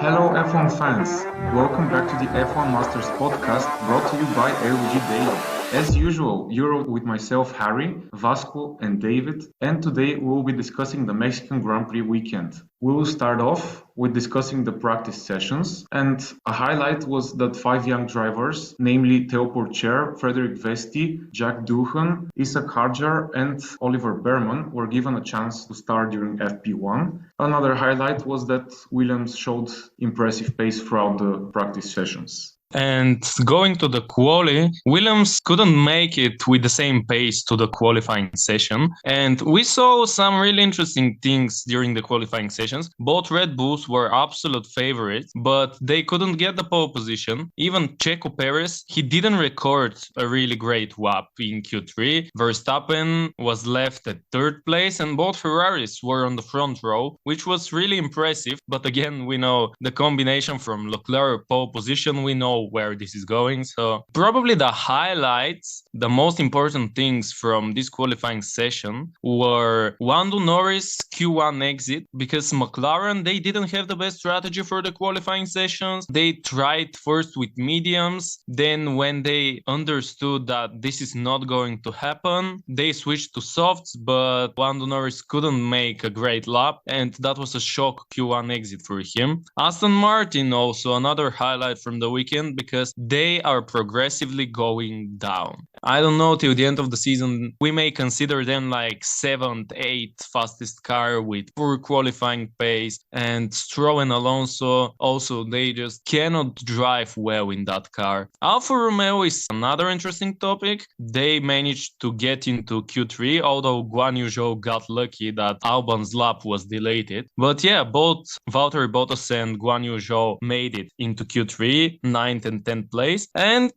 Hello F1 fans, welcome back to the F1 Masters podcast brought to you by AUBG Daily. As usual, you're with myself Harry, Vasco and David, and today we'll be discussing the Mexican Grand Prix weekend. We will start off with discussing the practice sessions, and a highlight was that 5 young drivers, namely Theo Pourchaire, Frederic Vesti, Jack Doohan, Issa Hadjar and Oliver Behrman were given a chance to start during FP1. Another highlight was that Williams showed impressive pace throughout the practice sessions. And going to the quali, Williams couldn't make it with the same pace to the qualifying session. And we saw some really interesting things during the qualifying sessions. Both Red Bulls were absolute favorites, but they couldn't get the pole position. Even Checo Perez, he didn't record a really great WAP in Q3. Verstappen was left at third place, and both Ferraris were on the front row, which was really impressive. But again, we know the combination from Leclerc pole position, we know where this is going. So probably the highlights, the most important things from this qualifying session were Lando Norris Q1 exit, because McLaren, they didn't have the best strategy for the qualifying sessions. They tried first with mediums, then when they understood that this is not going to happen, they switched to softs, but Lando Norris couldn't make a great lap, and that was a shock Q1 exit for him. Aston Martin also another highlight from the weekend, because they are progressively going down. I don't know, till the end of the season, we may consider them like 7th, 8th fastest car with poor qualifying pace, and Stroll and Alonso also, they just cannot drive well in that car. Alfa Romeo is another interesting topic. They managed to get into Q3, although Guan Yu Zhou got lucky that Albon's lap was delayed. But yeah, both Valtteri Bottas and Guan Yu Zhou made it into Q3, 9th and 10th place. And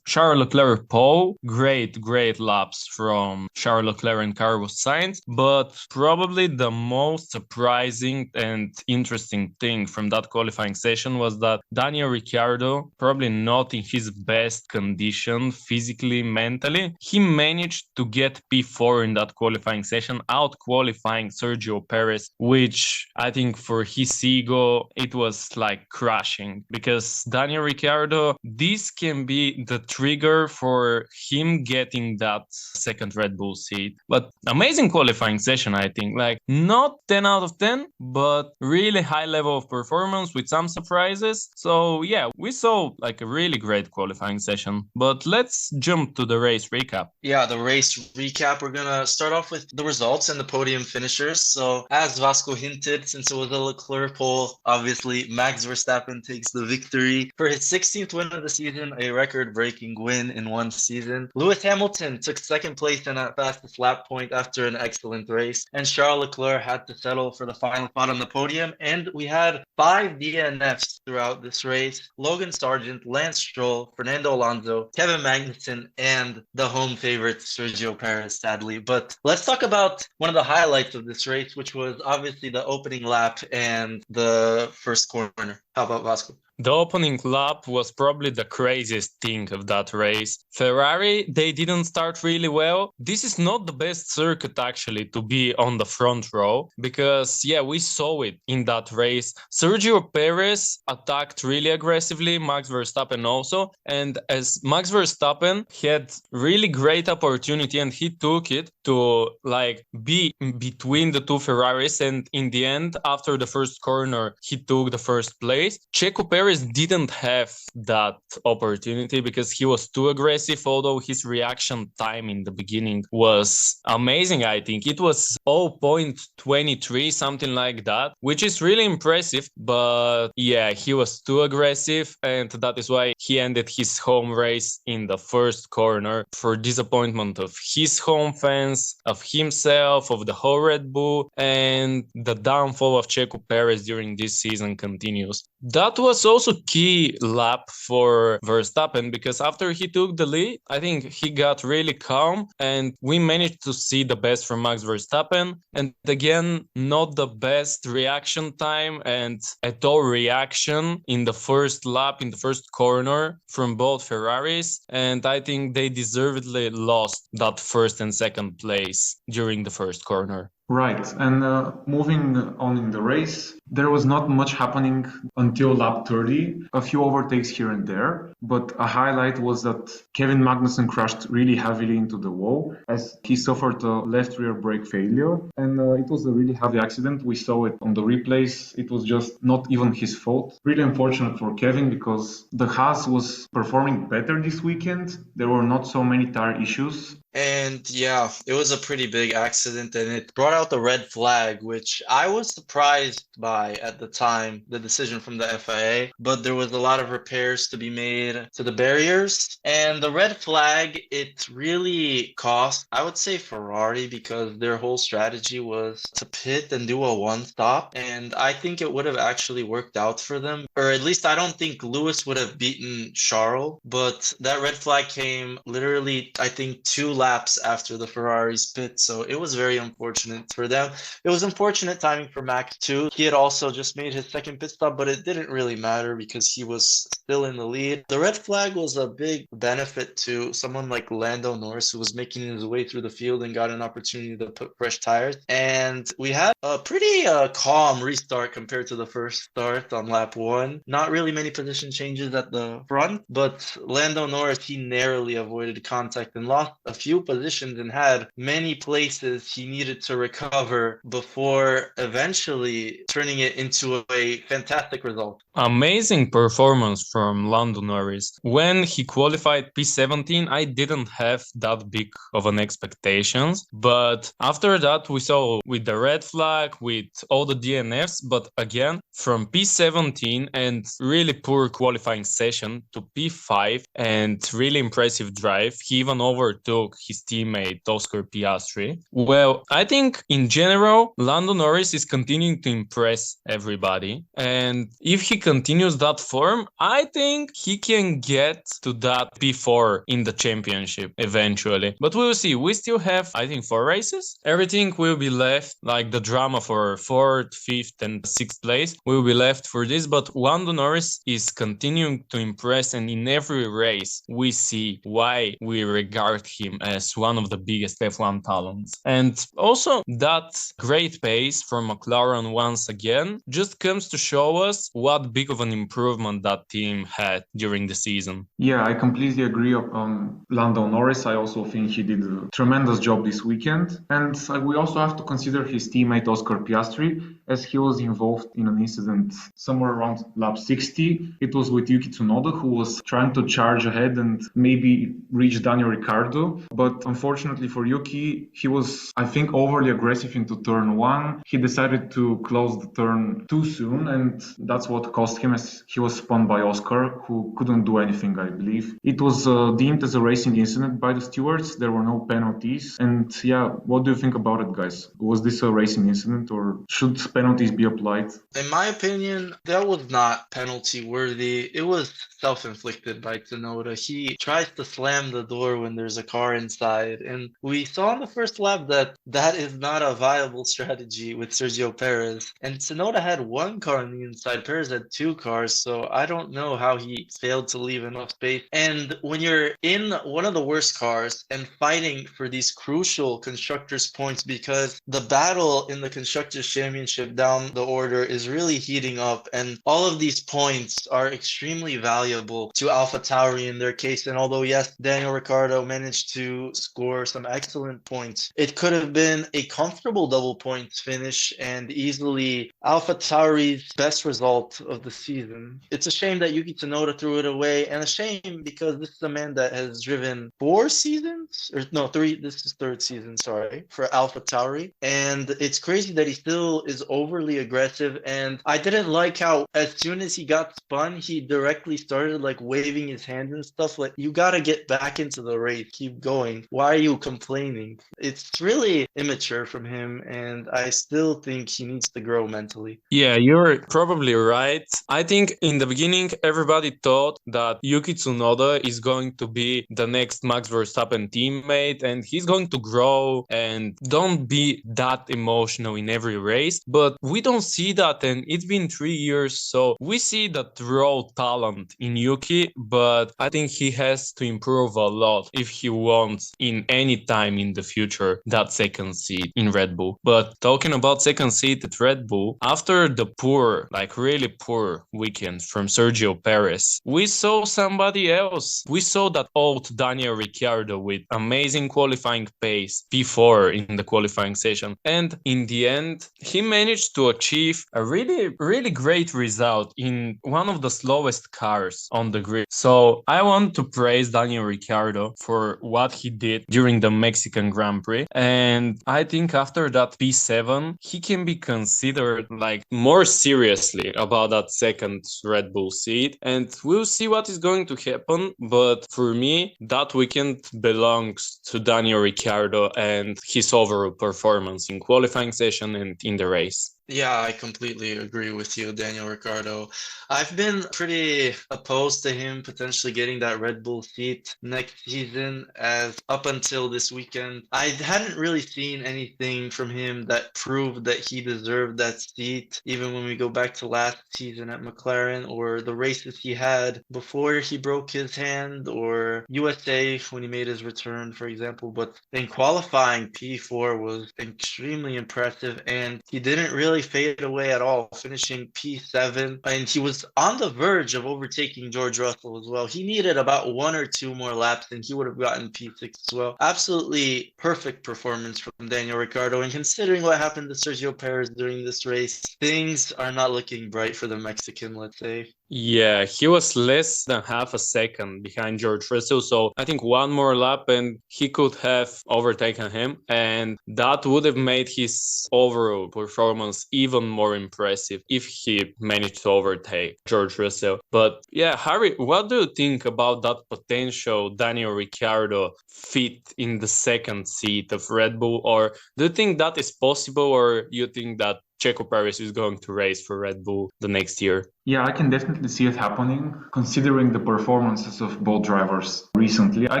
Charles Leclerc pole, great laps from Charles Leclerc and Carlos Sainz. But probably the most surprising and interesting thing from that qualifying session was that Daniel Ricciardo, probably not in his best condition physically, mentally, he managed to get P4 in that qualifying session, out qualifying Sergio Perez, which I think for his ego, it was like crushing, because Daniel Ricciardo, this can be the trigger for him getting that second Red Bull seat. But amazing qualifying session, I think. Like, not 10 out of 10, but really high level of performance with some surprises. So yeah, we saw like a really great qualifying session. But let's jump to the race recap. Yeah, the race recap. We're going to start off with the results and the podium finishers. So as Vasco hinted, since it was a Leclerc pole, obviously Max Verstappen takes the victory for his 16th win of the season, a record-breaking win in one season. Lewis Hamilton took second place in that fastest lap point after an excellent race, and Charles Leclerc had to settle for the final spot on the podium. And we had 5 DNFs throughout this race: Logan Sargent, Lance Stroll, Fernando Alonso, Kevin Magnussen, and the home favorite Sergio Perez, sadly. But let's talk about one of the highlights of this race, which was obviously the opening lap and the first corner. How about Vasco? The opening lap was probably the craziest thing of that race. Ferrari, they didn't start really well. This is not the best circuit actually to be on the front row, because yeah, we saw it in that race. Sergio Perez attacked really aggressively, Max Verstappen also, and as Max Verstappen had really great opportunity and he took it to like be between the two Ferraris, and in the end, after the first corner, he took the first place. Checo Perez didn't have that opportunity because he was too aggressive, although his reaction time in the beginning was amazing. I think it was 0.23, something like that, which is really impressive. But yeah, he was too aggressive, and that is why he ended his home race in the first corner, for disappointment of his home fans, of himself, of the whole Red Bull, and the downfall of Checo Perez during this season continues. That was also key lap for Verstappen, because after he took the lead, I think he got really calm, and we managed to see the best from Max Verstappen. And again, not the best reaction time and at all reaction in the first lap, in the first corner from both Ferraris. And I think they deservedly lost that first and second place during the first corner. Right. And moving on in the race, there was not much happening until lap 30, a few overtakes here and there. But a highlight was that Kevin Magnussen crashed really heavily into the wall as he suffered a left rear brake failure. And it was a really heavy accident. We saw it on the replays. It was just not even his fault. Really unfortunate for Kevin because the Haas was performing better this weekend. There were not so many tire issues. And yeah, it was a pretty big accident and it brought out the red flag, which I was surprised by at the time, the decision from the FIA. But there was a lot of repairs to be made to the barriers. And the red flag, it really cost, I would say, Ferrari because their whole strategy was to pit and do a one stop. And I think it would have actually worked out for them. Or at least I don't think Lewis would have beaten Charles. But that red flag came literally, I think, 2 laps after the Ferrari's pit. So it was very unfortunate for them. It was unfortunate timing for Max too. He had also just made his second pit stop, but it didn't really matter because he was still in the lead. The red flag was a big benefit to someone like Lando Norris, who was making his way through the field and got an opportunity to put fresh tires. And we had a pretty calm restart compared to the first start on lap 1. Not really many position changes at the front, but Lando Norris, he narrowly avoided contact and lost a few positions and had many places he needed to recover before eventually turning it into a fantastic result. Amazing performance from Lando Norris. When he qualified P17, I didn't have that big of an expectations, but after that we saw with the red flag, with all the DNFs, but again from P17 and really poor qualifying session to P5 and really impressive drive, he even overtook his teammate Oscar Piastri. Well, I think in general, Lando Norris is continuing to impress everybody, and if he continues that form, I think he can get to that P4 in the championship eventually. But we will see. We still have, I think, 4 races. Everything will be left, like the drama for 4th, 5th, and 6th place will be left for this. But Lando Norris is continuing to impress, and in every race, we see why we regard him as one of the biggest F1 talents. And also, that great pace from McLaren once again just comes to show us what big of an improvement that team had during the season. Yeah, I completely agree on Lando Norris. I also think he did a tremendous job this weekend. And we also have to consider his teammate Oscar Piastri, as he was involved in an incident somewhere around lap 60. It was with Yuki Tsunoda, who was trying to charge ahead and maybe reach Daniel Ricciardo. But unfortunately for Yuki, he was, I think, overly aggressive into turn 1. He decided to close the turn too soon, and that's what cost him, as he was spun by Oscar, who couldn't do anything, I believe. It was deemed as a racing incident by the stewards. There were no penalties. And yeah, what do you think about it, guys? Was this a racing incident, or should penalties be applied? In my opinion, that was not penalty worthy. It was self-inflicted by Tsunoda. He tries to slam the door when there's a car inside. And we saw in the first lap that that is not a viable strategy with Sergio Perez. And Tsunoda had one car on the inside. Perez had 2 cars. So I don't know how he failed to leave enough space. And when you're in one of the worst cars and fighting for these crucial constructors' points, because the battle in the Constructors' Championship down the order is really heating up, and all of these points are extremely valuable to AlphaTauri in their case. And although, yes, Daniel Ricciardo managed to score some excellent points, it could have been a comfortable double points finish and easily AlphaTauri's best result of the season. It's a shame that Yuki Tsunoda threw it away, and a shame because this is a man that has driven 4 seasons, or no, 3, this is 3rd season, sorry, for AlphaTauri. And it's crazy that he still is overly aggressive. And I didn't like how as soon as he got spun, he directly started like waving his hands and stuff. Like, you gotta get back into the race, keep going. Why are you complaining? It's really immature from him, and I still think he needs to grow mentally. Yeah, you're probably right. I think in the beginning, everybody thought that Yuki Tsunoda is going to be the next Max Verstappen teammate, and he's going to grow and don't be that emotional in every race. But we don't see that, and it's been 3 years, so we see that raw talent in Yuki, but I think he has to improve a lot if he wants want in any time in the future that second seat in Red Bull. But talking about second seat at Red Bull, after the poor, like really poor weekend from Sergio Perez, we saw somebody else. We saw that old Daniel Ricciardo with amazing qualifying pace before in the qualifying session. And in the end, he managed to achieve a really, really great result in one of the slowest cars on the grid. So I want to praise Daniel Ricciardo for what he did during the Mexican Grand Prix. And I think after that P7, he can be considered like more seriously about that second Red Bull seat. And we'll see what is going to happen. But for me, that weekend belongs to Daniel Ricciardo and his overall performance in qualifying session and in the race. Yeah, I completely agree with you, Daniel Ricciardo. I've been pretty opposed to him potentially getting that Red Bull seat next season, as up until this weekend, I hadn't really seen anything from him that proved that he deserved that seat, even when we go back to last season at McLaren or the races he had before he broke his hand, or USA when he made his return, for example. But in qualifying, P4 was extremely impressive, and he didn't really fade away at all, finishing P7, and he was on the verge of overtaking George Russell as well. He needed about one or two more laps and he would have gotten P6 as well. Absolutely perfect performance from Daniel Ricciardo, and considering what happened to Sergio Perez during this race, things are not looking bright for the Mexican, let's say. Yeah, he was less than half a second behind George Russell, so I think one more lap and he could have overtaken him, and that would have made his overall performance even more impressive if he managed to overtake George Russell. But yeah, Harry, what do you think about that potential Daniel Ricciardo fit in the second seat of Red Bull? Or do you think that is possible, or you think that Checo Perez is going to race for Red Bull the next year? Yeah, I can definitely see it happening, considering the performances of both drivers recently. I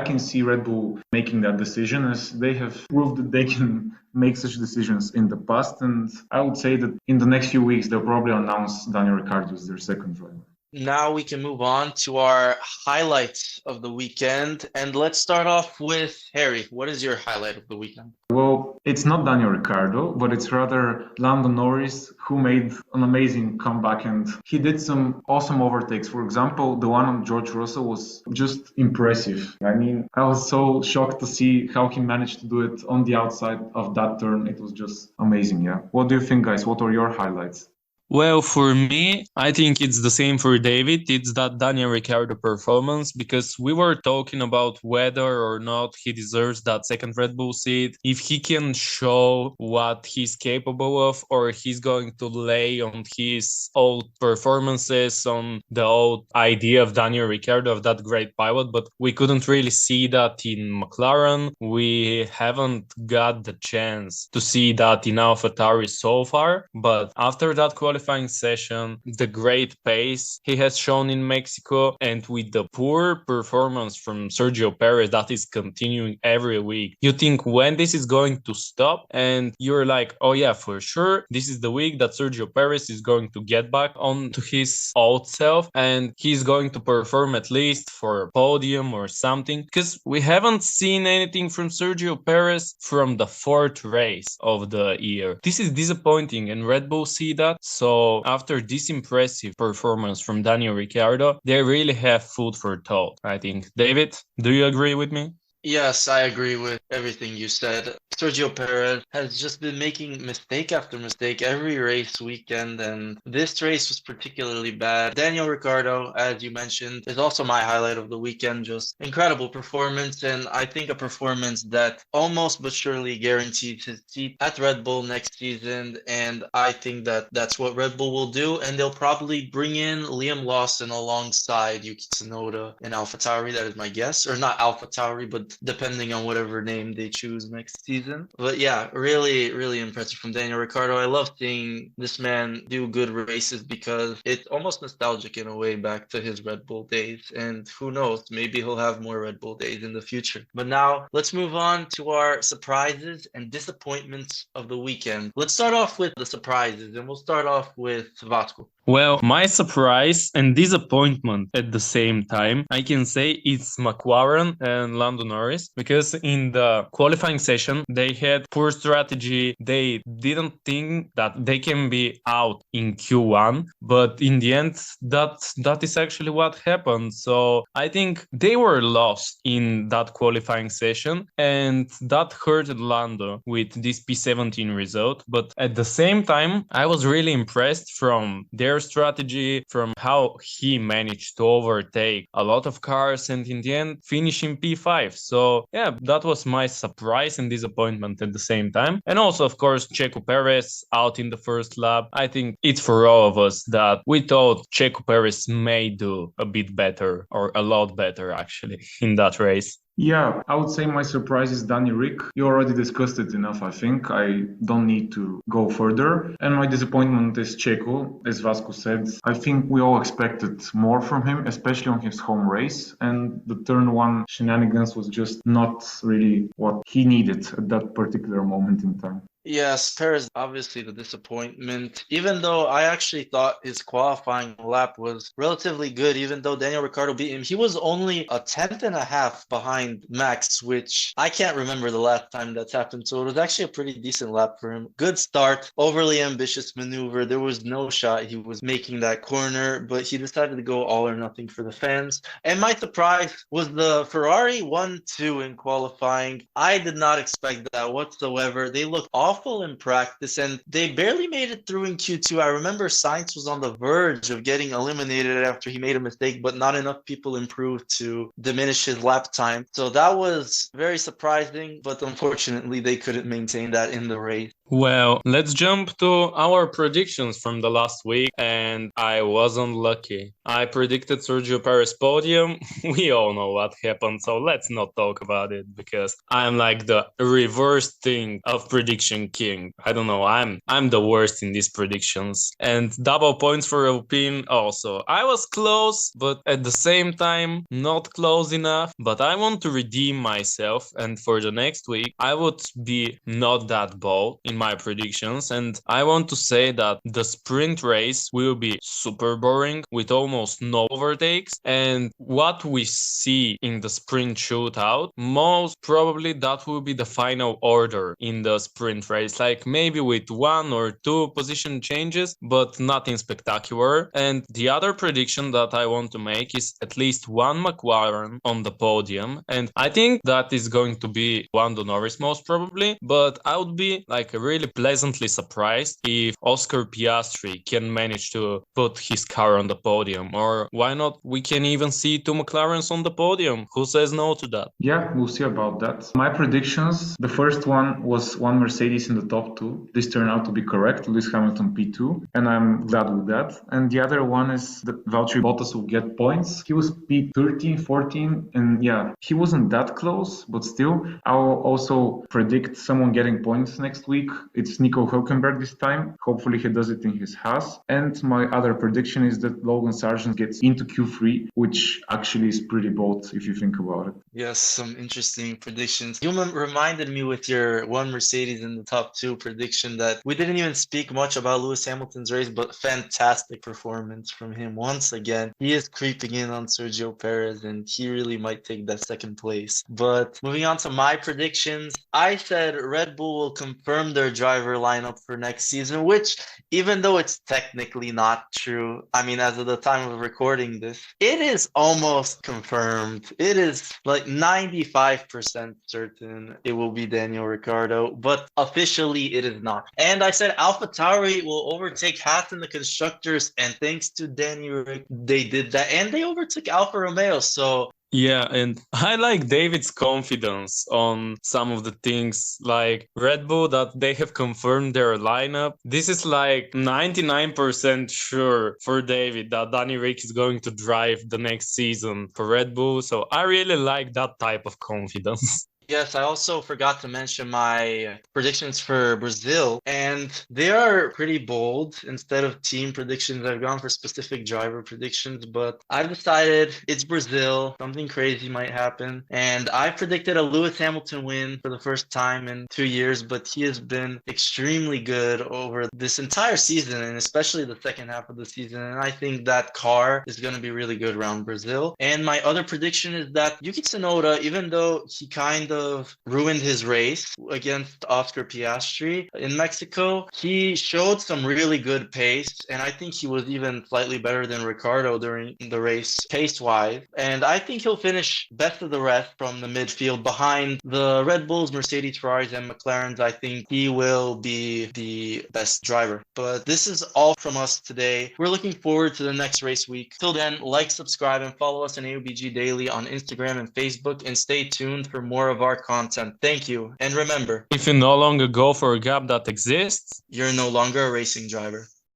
can see Red Bull making that decision, as they have proved that they can make such decisions in the past. And I would say that in the next few weeks, they'll probably announce Daniel Ricciardo as their second driver. Now we can move on to our highlights of the weekend. And let's start off with Harry. What is your highlight of the weekend? Well, it's not Daniel Ricciardo, but it's rather Lando Norris, who made an amazing comeback, and he did some awesome overtakes. For example, the one on George Russell was just impressive. I mean, I was so shocked to see how he managed to do it on the outside of that turn. It was just amazing, yeah. What do you think, guys? What are your highlights? Well, for me, I think it's the same for David. It's that Daniel Ricciardo performance, because we were talking about whether or not he deserves that second Red Bull seat, if he can show what he's capable of, or he's going to lay on his old performances, on the old idea of Daniel Ricciardo, of that great pilot. But we couldn't really see that in McLaren. We haven't got the chance to see that in AlphaTauri so far. But after that qualifying session, the great pace he has shown in Mexico, and with the poor performance from Sergio Perez that is continuing every week, you think when this is going to stop, and you're like, oh yeah, for sure, this is the week that Sergio Perez is going to get back onto his old self and he's going to perform at least for a podium or something, because we haven't seen anything from Sergio Perez from the fourth race of the year. This is disappointing, and Red Bull see that. So after this impressive performance from Daniel Ricciardo, they really have food for thought, I think. David, do you agree with me? Yes, I agree with everything you said. Sergio Perez has just been making mistake after mistake every race weekend, and this race was particularly bad. Daniel Ricciardo, as you mentioned, is also my highlight of the weekend. Just incredible performance, and I think a performance that almost but surely guarantees his seat at Red Bull next season, and I think that that's what Red Bull will do, and they'll probably bring in Liam Lawson alongside Yuki Tsunoda in AlphaTauri. That is my guess, or not AlphaTauri, but depending on whatever name they choose next season. But yeah, really, really impressive from Daniel Ricciardo. I love seeing this man do good races, because it's almost nostalgic in a way back to his Red Bull days. And who knows, maybe he'll have more Red Bull days in the future. But now let's move on to our surprises and disappointments of the weekend. Let's start off with the surprises, and we'll start off with Vasco. Well, my surprise and disappointment at the same time, I can say it's McLaren and Lando Norris, because in the qualifying session, they had poor strategy. They didn't think that they can be out in Q1, but in the end, that is actually what happened. So I think they were lost in that qualifying session, and that hurted Lando with this P17 result. But at the same time, I was really impressed from their strategy, from how he managed to overtake a lot of cars and in the end finish in P5. So yeah, that was my surprise and disappointment at the same time. And also, of course, Checo Perez out in the first lap. I think it's for all of us that we thought Checo Perez may do a bit better, or a lot better actually, in that race. Yeah, I would say my surprise is Danny Rick. You already discussed it enough, I think. I don't need to go further. And my disappointment is Checo, as Vasco said. I think we all expected more from him, especially on his home race. And the turn one shenanigans was just not really what he needed at that particular moment in time. Yes, Perez, obviously the disappointment. Even though I actually thought his qualifying lap was relatively good, even though Daniel Ricciardo beat him, he was only a tenth and a half behind Max, which I can't remember the last time that's happened. So it was actually a pretty decent lap for him. Good start, overly ambitious maneuver. There was no shot he was making that corner, but he decided to go all or nothing for the fans. And my surprise was the Ferrari 1-2 in qualifying. I did not expect that whatsoever. They looked awful in practice and they barely made it through in Q2. I remember Sainz was on the verge of getting eliminated after he made a mistake, but not enough people improved to diminish his lap time. So that was very surprising, but unfortunately they couldn't maintain that in the race. Well, let's jump to our predictions from the last week, and I wasn't lucky. I predicted Sergio Perez podium. We all know what happened, so let's not talk about it because I'm like the reverse thing of prediction king. I don't know, I'm the worst in these predictions. And double points for Alpine also. I was close, but at the same time, not close enough. But I want to redeem myself, and for the next week, I would be not that bold in my predictions, and I want to say that the sprint race will be super boring with almost no overtakes, and what we see in the sprint shootout, most probably that will be the final order in the sprint race, like maybe with 1 or 2 position changes, but nothing spectacular. And the other prediction that I want to make is at least one McLaren on the podium, and I think that is going to be Lando Norris most probably, but I would be like really pleasantly surprised if Oscar Piastri can manage to put his car on the podium, or why not we can even see 2 McLarens on the podium. Who says no to that? Yeah, we'll see about that. My predictions, the first one was one Mercedes in the top 2. This turned out to be correct, Lewis Hamilton P2, and I'm glad with that. And the other one is that Valtteri Bottas will get points. He was P13, 14, and yeah, he wasn't that close, but still. I'll also predict someone getting points next week. It's Nico Hülkenberg this time. Hopefully he does it in his Haas. And my other prediction is that Logan Sargent gets into Q3, which actually is pretty bold if you think about it. Yes, some interesting predictions. You reminded me with your one Mercedes in the top 2 prediction that we didn't even speak much about Lewis Hamilton's race, but fantastic performance from him once again. He is creeping in on Sergio Perez and he really might take that second place. But moving on to my predictions, I said Red Bull will confirm their driver lineup for next season, which even though it's technically not true, I mean, as of the time of recording this, it is almost confirmed. It is like 95% certain it will be Daniel Ricciardo, but officially it is not. And I said AlphaTauri will overtake Haas in the constructors, and thanks to Daniel Rick, they did that, and they overtook Alfa Romeo. So yeah, and I like David's confidence on some of the things, like Red Bull, that they have confirmed their lineup. This is like 99% sure for David that Danny Rick is going to drive the next season for Red Bull. So I really like that type of confidence. Yes, I also forgot to mention my predictions for Brazil, and they are pretty bold. Instead of team predictions, I've gone for specific driver predictions, but I've decided it's Brazil. Something crazy might happen. And I predicted a Lewis Hamilton win for the first time in 2 years, but he has been extremely good over this entire season, and especially the second half of the season. And I think that car is going to be really good around Brazil. And my other prediction is that Yuki Tsunoda, even though he kind of ruined his race against Oscar Piastri in Mexico, he showed some really good pace, and I think he was even slightly better than Ricciardo during the race pace-wise. And I think he'll finish best of the rest from the midfield behind the Red Bulls, Mercedes, Ferraris, and McLarens. I think he will be the best driver. But this is all from us today. We're looking forward to the next race week. Till then, like, subscribe, and follow us on AUBG Daily on Instagram and Facebook, and stay tuned for more of our content. Thank you. And remember, If you no longer go for a gap that exists, you're no longer a racing driver.